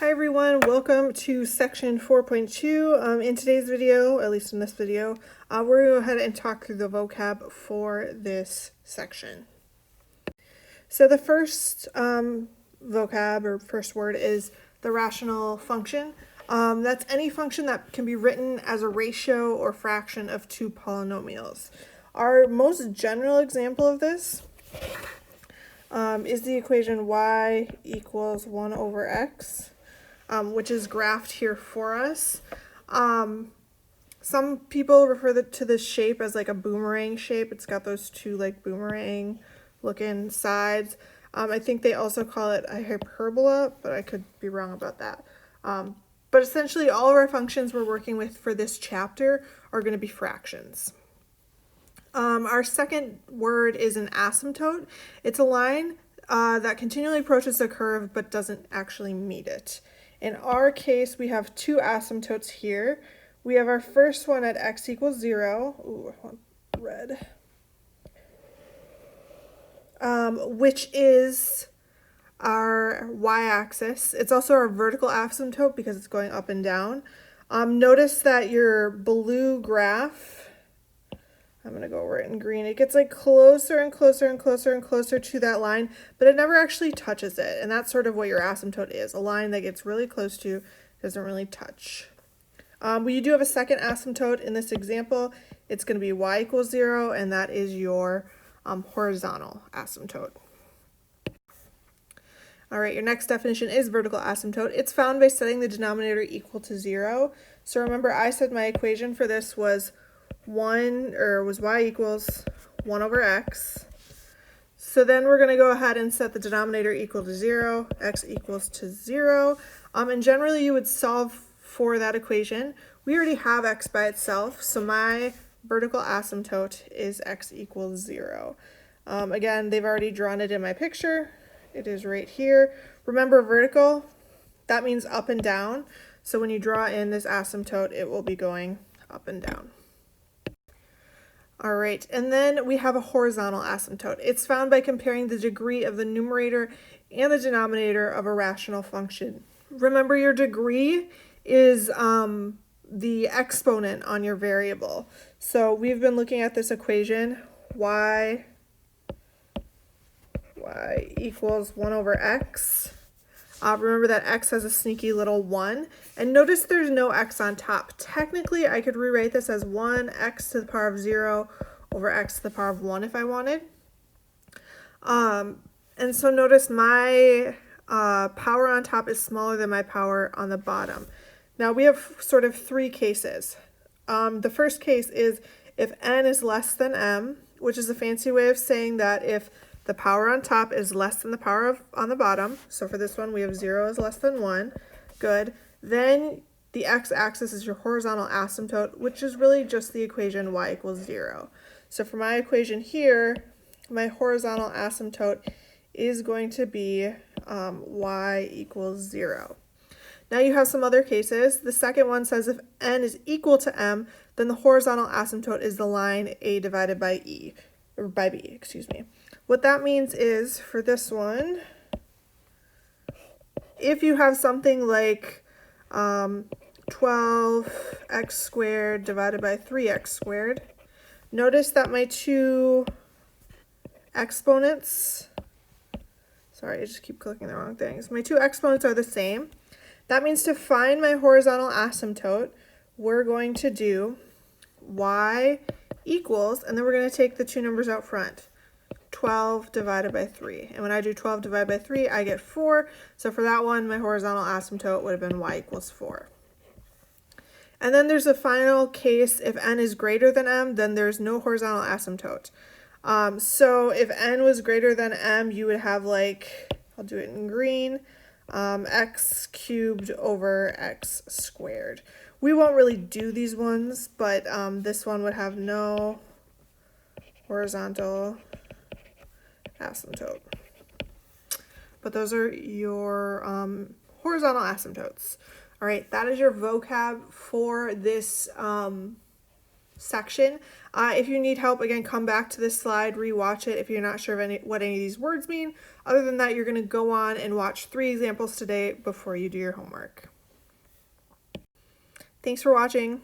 Hi everyone, welcome to section 4.2. In today's video, at least in this video, we're going to go ahead and talk through the vocab for this section. So the first vocab or first word is the rational function. That's any function that can be written as a ratio or fraction of two polynomials. Our most general example of this is the equation y equals 1 over x. Which is graphed here for us. Some people refer to this shape as like a boomerang shape. It's got those two like boomerang looking sides. I think they also call it a hyperbola, but I could be wrong about that. But essentially all of our functions we're working with for this chapter are going to be fractions. Our second word is an asymptote. It's a line that continually approaches the curve but doesn't actually meet it. In our case, we have two asymptotes here. We have our first one at x equals 0. Ooh, I want red. Which is our y-axis. It's also our vertical asymptote because it's going up and down. Notice that your blue graph, I'm going to go over it in green. It gets like closer and closer and closer and closer to that line, but it never actually touches it. And that's sort of what your asymptote is, a line that gets really close to, doesn't really touch. We do have a second asymptote in this example. It's going to be y equals 0, and that is your horizontal asymptote. All right, your next definition is vertical asymptote. It's found by setting the denominator equal to 0. So remember, I said my equation for this was y equals 1 over x. So then we're going to go ahead and set the denominator equal to 0, x equals to 0. And generally you would solve for that equation. We already have x by itself, so my vertical asymptote is x equals 0. Again, they've already drawn it in my picture. It is right here. Remember, vertical, that means up and down. So when you draw in this asymptote, it will be going up and down. All right, and then we have a horizontal asymptote. It's found by comparing the degree of the numerator and the denominator of a rational function. Remember, your degree is the exponent on your variable. So we've been looking at this equation, y equals 1 over x. Remember that x has a sneaky little 1. And notice there's no x on top. Technically, I could rewrite this as 1x to the power of 0 over x to the power of 1 if I wanted. And so notice my power on top is smaller than my power on the bottom. Now we have sort of three cases. The first case is if n is less than m, which is a fancy way of saying that if the power on top is less than the power on the bottom. So for this one, we have 0 is less than 1. Good. Then the x-axis is your horizontal asymptote, which is really just the equation y equals 0. So for my equation here, my horizontal asymptote is going to be y equals 0. Now you have some other cases. The second one says if n is equal to m, then the horizontal asymptote is the line a divided by b, excuse me. What that means is, for this one, if you have something like 12x squared divided by 3x squared, notice that my two exponents, sorry, I just keep clicking the wrong things. My two exponents are the same. That means to find my horizontal asymptote, we're going to do y equals, and then we're going to take the two numbers out front. 12 divided by 3. And when I do 12 divided by 3, I get 4. So for that one, my horizontal asymptote would have been y equals 4. And then there's a final case. If n is greater than m, then there's no horizontal asymptote. So if n was greater than m, you would have like, I'll do it in green, x cubed over x squared. We won't really do these ones, but this one would have no horizontal asymptote. But those are your horizontal asymptotes. All right, that is your vocab for this section. If you need help, again, come back to this slide, rewatch it if you're not sure of what any of these words mean. Other than that, you're going to go on and watch 3 examples today before you do your homework. Thanks for watching.